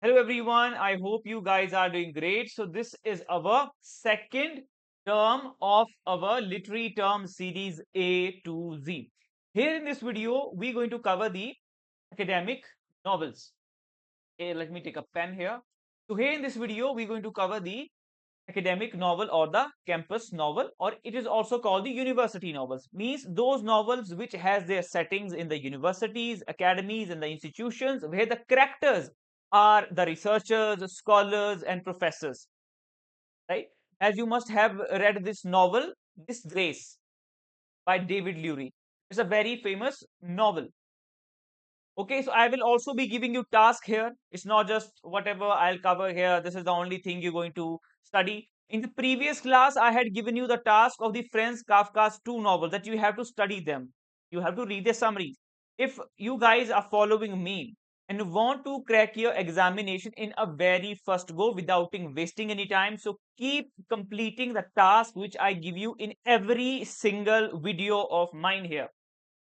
Hello everyone, I hope you guys are doing great. So this is our second term of our literary term series A to Z. Here in this video, we're going to cover the academic novels. Okay, let me take a pen here. So here in this video, we're going to cover the academic novel or the campus novel, or it is also called the university novels. Means those novels which has their settings in the universities, academies, and the institutions where the characters are the researchers, scholars, and professors. Right? As you must have read this novel, Disgrace by David Lurie. It's a very famous novel. Okay, so I will also be giving you task here. It's not just whatever I'll cover here. This is the only thing you're going to study. In the previous class, I had given you the task of the Franz Kafka's two novels that you have to study them. You have to read the summary. If you guys are following me and want to crack your examination in a very first go without wasting any time, so keep completing the task which I give you in every single video of mine here.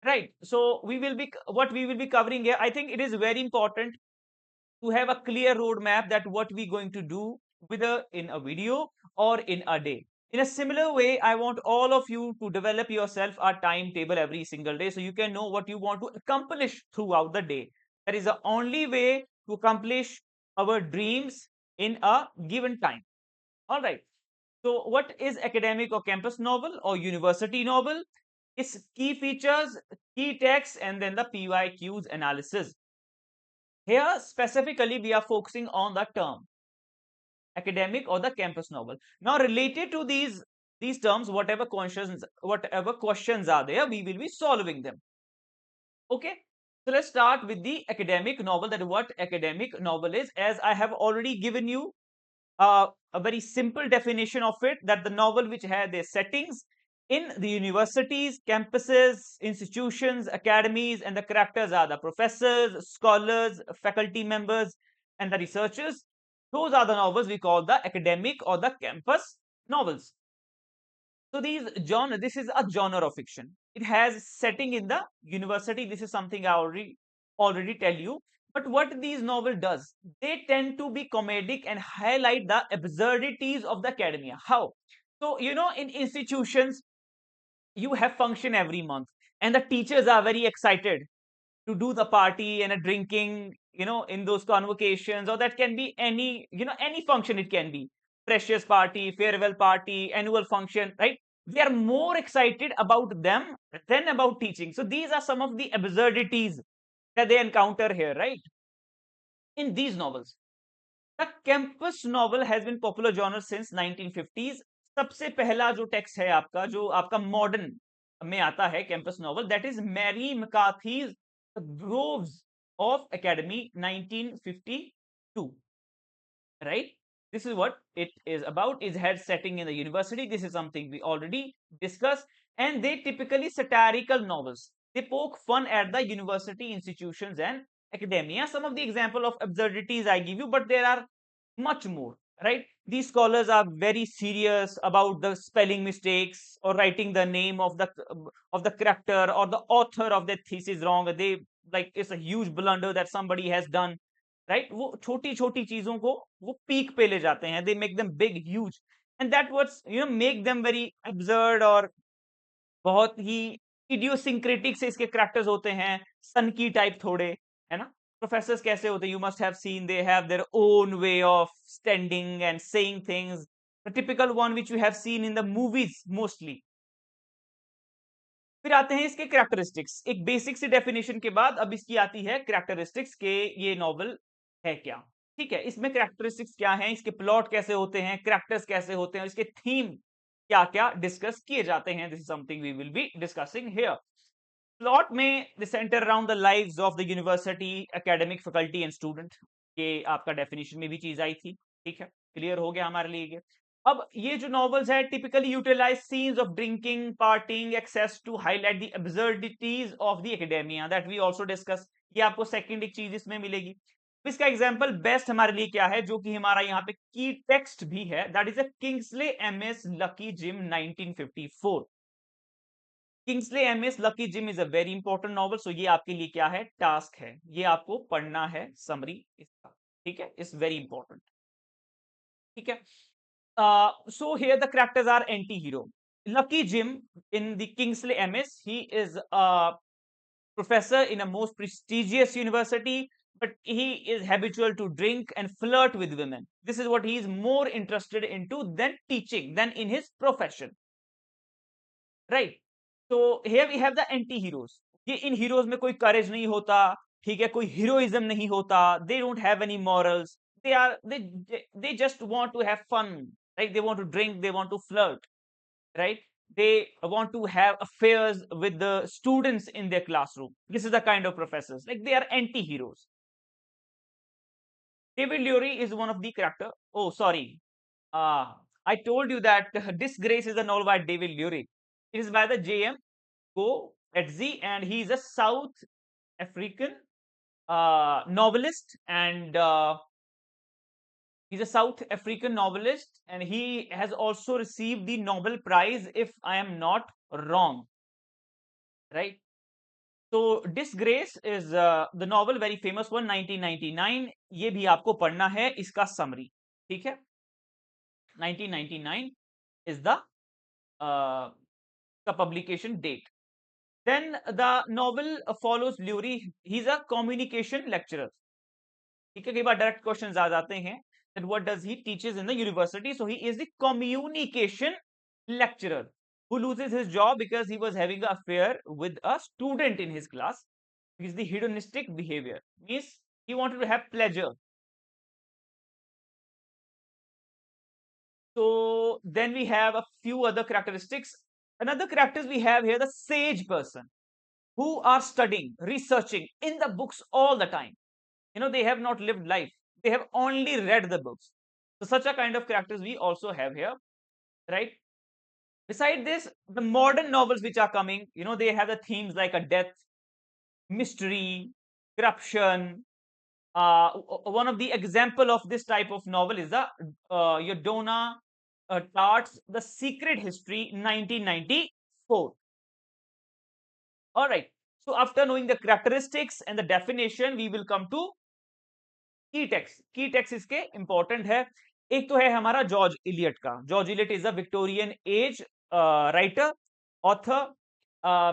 Right. So we will be what we will be covering here. I think it is very important to have a clear roadmap that what we're going to do, whether in a video or in a day. In a similar way, I want all of you to develop yourself a timetable every single day so you can know what you want to accomplish throughout the day. That is the only way to accomplish our dreams in a given time. All right. So, what is academic or campus novel or university novel? Its key features, key text, and then the PYQs analysis. Here, specifically, we are focusing on the term academic or the campus novel. Now, related to these terms, whatever questions are there, we will be solving them. Okay. So let's start with the academic novel. That what academic novel is, as I have already given you a very simple definition of it, that the novel which had their settings in the universities, campuses, institutions, academies, and the characters are the professors, scholars, faculty members, and the researchers. Those are the novels we call the academic or the campus novels. So this is a genre of fiction. It has setting in the university. This is something I already tell you. But what these novel does, they tend to be comedic and highlight the absurdities of the academia. How? So in institutions, you have function every month, and the teachers are very excited to do the party and a drinking, in those convocations, or that can be any function. It can be freshers party, farewell party, annual function, right? They are more excited about them than about teaching. So these are some of the absurdities that they encounter here, right? In these novels, the campus novel has been popular genre since 1950s. सबसे पहला जो text है आपका, जो आपका modern में आता है campus novel, that is Mary McCarthy's Groves of Academe 1952. Right, this is what it is about. Is had setting in the university. This is something we already discussed. And they typically satirical novels. They poke fun at the university institutions and academia. Some of the example of absurdities I give you, but there are much more. Right, these scholars are very serious about the spelling mistakes or writing the name of the character or the author of their thesis wrong. They, like, it's a huge blunder that somebody has done. Right, वो छोटी छोटी चीजों को वो peak पे ले जाते हैं. They make them big huge, and that what's make them very absurd, और बहुत ही इडियोसिंक्रेटिक से इसके करैक्टर्स होते हैं. सन की टाइप थोड़े, है ना. प्रोफेसर्स कैसे होते हैं, you must have seen, they have their own way of standing and saying things, the typical one which you have seen in the movies mostly. फिर आते हैं इसके कैरेक्टरिस्टिक्स. एक बेसिक सी डेफिनेशन के बाद अब इसकी आती है कैरेक्टरिस्टिक्स के ये नॉवल है क्या. ठीक है, इसमें कैरेक्टरिस्टिक्स क्या हैं, इसके प्लॉट कैसे होते हैं, कैरेक्टर्स कैसे होते हैं, इसके थीम क्या क्या डिस्कस किए जाते हैं. This is something we will be discussing here. Plot में the centre around the lives of the university, academic faculty and student. ये आपका डेफिनेशन में भी चीज आई थी. ठीक है, क्लियर हो गया हमारे लिए ये. अब ये जो नॉवेल्स है typically utilise scenes of drinking, parting, excess to highlight the absurdities of the academia that we also discuss. ये आपको सेकंड एक चीज इसमें मिलेगी. इसका एग्जांपल बेस्ट हमारे लिए क्या है, जो कि हमारा यहाँ पे की टेक्स्ट भी है, that is a Kingsley Amis Lucky Jim 1954. Kingsley Amis Lucky Jim is a very important novel. सो ये आपके लिए क्या है, टास्क है, ये आपको पढ़ना है समरी इसका. ठीक है, इज वेरी इंपॉर्टेंट। ठीक है, so here the characters are anti-hero. Lucky Jim in the Kingsley MS, he is a professor in a most prestigious university, but he is habitual to drink and flirt with women. This is what he is more interested into than teaching, than in his profession, right? So here we have the anti-heroes. ये इन heroes में कोई courage नहीं होता, ठीक है, कोई heroism नहीं होता, they don't have any morals, they just want to have fun, right? They want to drink, they want to flirt, right? They want to have affairs with the students in their classroom. This is the kind of professors, like they are anti-heroes. David Lurie is one of the character. Oh, sorry. I told you that Disgrace is a novel by David Lurie. It is by the J.M. Go Etzi, and he is a South African novelist, and he's a South African novelist, and he has also received the Nobel Prize, if I am not wrong, right? So Disgrace is the novel, very famous one, 1999. ये भी आपको पढ़ना है, इसका summary, ठीक है? 1999 is the publication date. Then the novel follows Lurie. He's a communication lecturer. ठीक है, कई बार direct questions आ जाते हैं that what does he teaches in the university. So he is the communication lecturer who loses his job because he was having an affair with a student in his class. Is the hedonistic behavior, means he wanted to have pleasure. So then we have a few other characteristics. Another characters we have here, the sage person, who are studying, researching in the books all the time. You know, they have not lived life, they have only read the books. So such a kind of characters we also have here, right? Beside this, the modern novels which are coming, you know, they have the themes like a death, mystery, corruption. One of the example of this type of novel is the Yodona Tart's The Secret History, 1994. All right. So after knowing the characteristics and the definition, we will come to की text इसके important है। एक तो है हमारा George Eliot का। George Eliot is a Victorian age writer, author,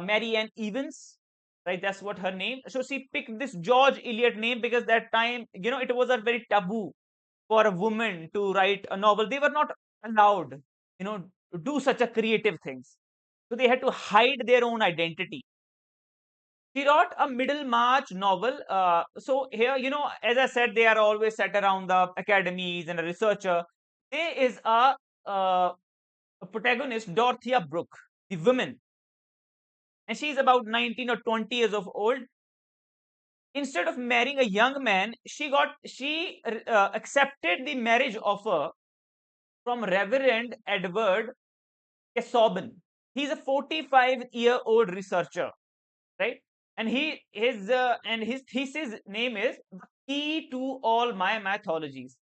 Mary Ann Evans, right? That's what her name. So she picked this George Eliot name because that time, you know, it was a very taboo for a woman to write a novel. They were not allowed, you know, to do such a creative things. So they had to hide their own identity. He wrote a Middlemarch novel. So here, you know, as I said, they are always set around the academies and a researcher. There is a protagonist, Dorothea Brooke, the woman, and she is about 19 or 20 years of old. Instead of marrying a young man, she accepted the marriage offer from Reverend Edward Casaubon. He's a 45-year-old researcher, right? And his thesis name is The Key to All My Mythologies,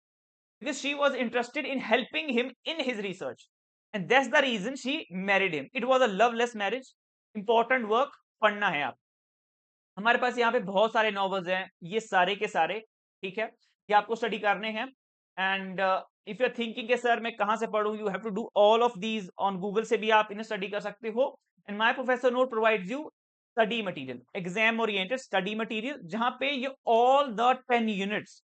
because she was interested in helping him in his research, and that's the reason she married him. It was a loveless marriage. Important work, पढ़ना है आप। हमारे पास यहाँ पे बहुत सारे novels हैं, ये सारे के सारे, ठीक है, ये आपको स्टडी करने हैं। And if you are thinking के सर मैं कहाँ से पढ़ूं, you have to do all of these on Google से भी आप इन्हें स्टडी कर सकते हो। And my professor note provides you study material, exam oriented study material, जहां पे ये all the 10 units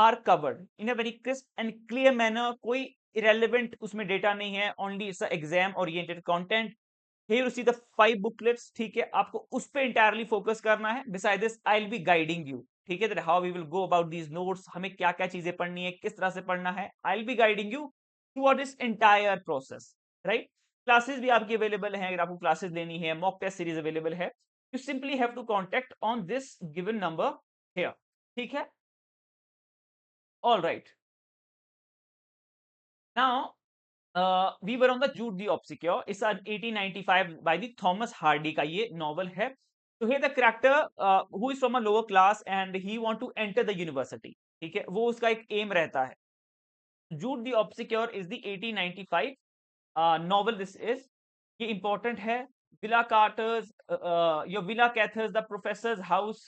are covered in a very crisp and clear manner. कोई इरेलीवेंट उसमें डेटा नहीं है, only it's exam oriented content. Here you see the 5 booklets, ठीक है, आपको उस पे entirely focus करना है। Besides this, I'll be guiding you, ठीक है, that how we will go about these notes, हमें क्या क्या चीजें पढ़नी है, किस तरह से पढ़ना है। I'll be guiding you throughout this entire process, right? Classes भी आपकी available हैं, अगर आपको classes लेनी है, mock test series available है। You simply have to contact on this given number here, ठीक है? All right. Now, we were on the Jude the Obscure. It's an 1895 by the Thomas Hardy का ये novel है। So here the character who is from a lower class and he want to enter the university, ठीक है, वो उसका एक aim रहता है। Jude the Obscure is the 1895 novel. This is, ये important है। Villa Carter's, your Villa Cathers, the professor's house,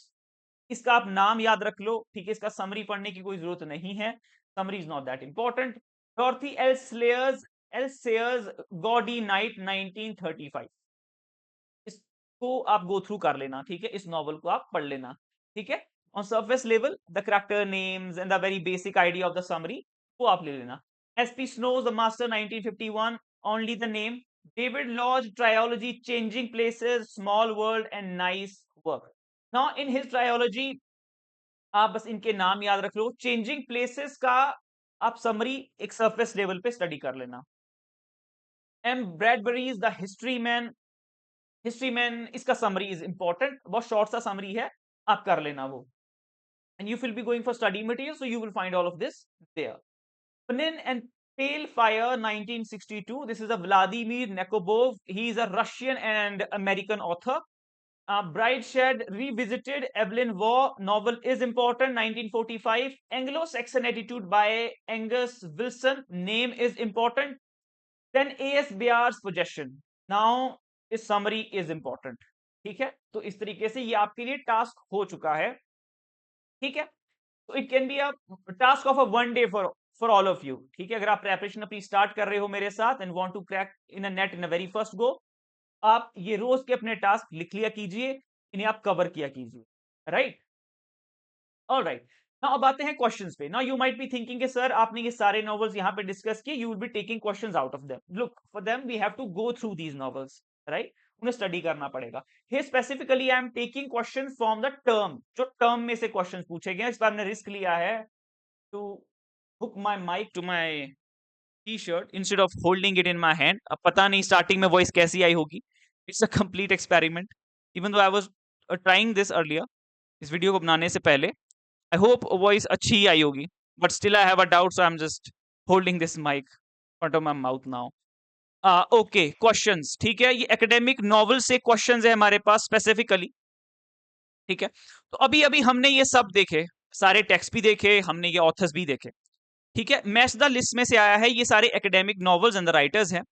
इसका आप नाम याद रख लो, ठीक है, इसका समरी पढ़ने की कोई जरूरत नहीं है, summary is not that important. Dorothy L Sayers Gaudy Night 1935, इसको आप गो थ्रू कर लेना, ठीक है, इस नॉवल को आप पढ़ लेना, ठीक है। On surface level the character names and the very basic idea of the summary वो आप ले लेना। SP Snow's the master 1951, only the name. David Lodge's trilogy changing places, small world and nice work. Now in his trilogy आप बस इनके नाम याद रख लो। चेंजिंग प्लेसेस का आप समरी एक सरफेस लेवल पे स्टडी कर लेना। M Bradbury's the history man इसका समरी इज इंपॉर्टेंट, बहुत शॉर्ट सा समरी है, आप कर लेना वो। And you will be going for study material, so you will find all of this there. Penin and Pale Fire 1962, this is a Vladimir Nekobov, he is a Russian and American author. Brideshead Revisited, Evelyn Waugh novel is important, 1945. Anglo-Saxon Attitude by Angus Wilson, name is important. Then A.S. Bayar's Possession. Now this summary is important, ठीक है। तो इस तरीके से ये आपके लिए task हो चुका है, ठीक है। तो it can be a task of a one day for all of you, ठीक है। अगर आप प्रेपरेशन अपनी स्टार्ट कर रहे हो मेरे साथ and want to crack in a NET in a very first go, आप ये रोज के अपने टास्क लिख लिया कीजिए, इन्हें आप कवर किया कीजिए, राइट। ऑलराइट, नाउ अब आते हैं क्वेश्चंस पे। Now you might be thinking कि सर आपने ये सारे नॉवेल्स यहाँ पे डिस्कस किए, you will be taking questions out of them. Look, for them we have to go through these novels, right, उन्हें स्टडी करना पड़ेगा। Here specifically I am taking questions from the term, जो term में से questions पूछे गए। इस बार हमने रिस्क लिया है to hook my mic to my t-shirt instead of holding it in my hand. अब पता नहीं स्टार्टिंग में वॉइस कैसी आई होगी, it's a complete experiment, even though I was trying this earlier, इस वीडियो को बनाने से पहले। आई होप वॉइस अच्छी ही आई होगी, but still I have a doubt, so I am just holding this mic front of my mouth now. Okay, questions, ठीक है, ये एकेडमिक नॉवेल से क्वेश्चंस है हमारे पास स्पेसिफिकली, ठीक है। तो अभी अभी हमने ये सब देखे, सारे टेक्स्ट भी देखे हमने, ये ऑथर्स भी देखे, ठीक है। मैच द लिस्ट में से आया है, ये सारे academic novels and the writers हैं।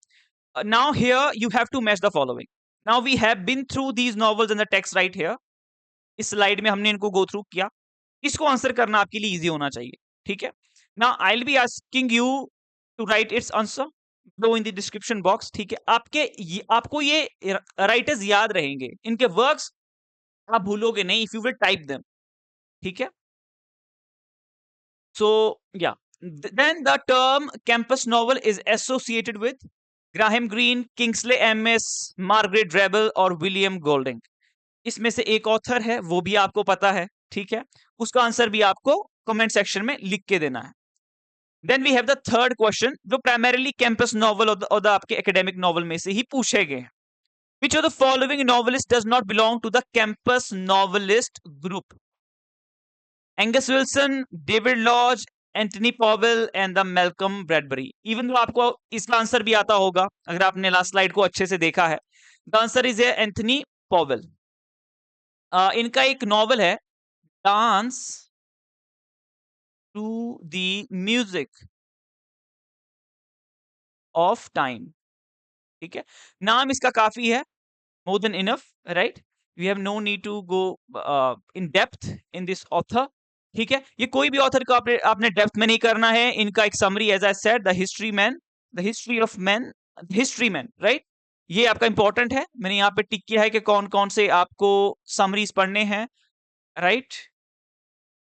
Now here you have to match the following. Now we have been through these novels and the text right here, इस स्लाइड में हमने इनको गो थ्रू किया, इसको आंसर करना आपके लिए इजी होना चाहिए, ठीक है। Now I will be asking you to write its answer below in the description box, ठीक है। आपको ये राइटर्स याद रहेंगे, इनके वर्क्स आप भूलोगे नहीं if you will type them, ठीक है। So, yeah, then the term campus novel is associated with Graham Greene, Kingsley Amis, Margaret Drabble और William Golding। इसमें से एक ऑथर है, वो भी आपको पता है, ठीक है, उसका आंसर भी आपको कमेंट सेक्शन में लिख के देना है। Then we have the third question, जो प्राइमरीली कैंपस नॉवल और द आपके एकेडमिक नॉवल में से ही पूछे गए हैं। Which of the following novelists does not belong to the campus novelist group? Angus Wilson, David Lodge, Anthony Powell and the Malcolm Bradbury. Even तो आपको इसका आंसर भी आता होगा अगर आपने लास्ट स्लाइड को अच्छे से देखा है। The answer is Anthony Powell. इनका एक नॉवल है dance to the music of time, ठीक है। नाम इसका काफी है, more than enough, right? We have no need to go in depth in this author, ठीक है। ये कोई भी ऑथर को आपने डेप्थ में नहीं करना है। इनका एक summary, as I said, the history man, the history of man, history man, right, ये आपका इंपॉर्टेंट है। मैंने यहाँ पे टिक किया है कि कौन कौन से आपको समरीज पढ़ने हैं, राइट।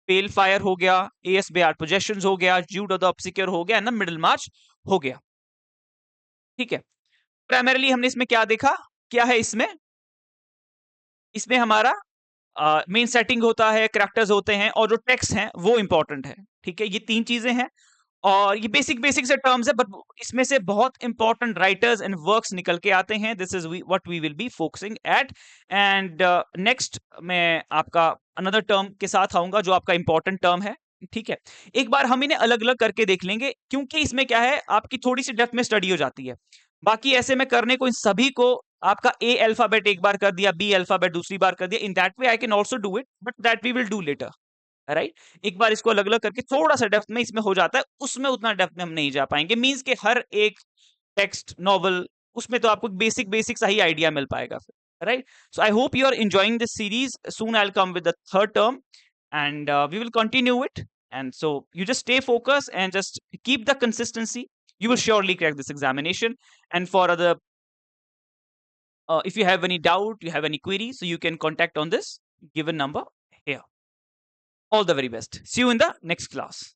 पेल फायर हो गया, एएस बेआर पोजेशंस हो गया, ज्यूड ऑफ द ऑब्सिक्योर हो गया, ना मिडिल मार्च हो गया, ठीक है। प्राइमरीली हमने इसमें क्या देखा, क्या है इसमें, इसमें हमारा मेन सेटिंग होता है, कैरेक्टर्स होते हैं और जो टेक्स्ट हैं वो इंपॉर्टेंट है, ठीक है। ये तीन चीजें हैं और ये बेसिक से टर्म्स है, बट इसमें से बहुत इंपॉर्टेंट राइटर्स एंड वर्क्स निकल के आते हैं। This is what we will be focusing at. And next मैं आपका अनदर टर्म के साथ आऊंगा जो आपका इंपॉर्टेंट टर्म है, ठीक है। एक बार हम इन्हें अलग अलग करके देख लेंगे, क्योंकि इसमें क्या है, आपकी थोड़ी सी डेप्थ में स्टडी हो जाती है। बाकी ऐसे में करने को इन सभी को आपका ए अल्फाबेट एक बार कर दिया, बी अल्फाबेट दूसरी बार कर दिया, in that way I can also do it, but that we will do later, right. एक बार इसको अलग अलग करके थोड़ा सा डेप्थ में इसमें हो जाता है, उसमें उतना डेप्थ में हम नहीं जा पाएंगे। मींस के हर एक टेक्स्ट नॉवल उसमें तो आपको बेसिक सा ही आइडिया मिल पाएगा फिर, right? So I hope you are enjoying this series. Soon I'll come with the third term, and we will continue it. And so you just stay focused and just keep the consistency. You will surely crack this examination. And for other, if you have any doubt, you have any query, so you can contact on this given number here. All the very best. See you in the next class.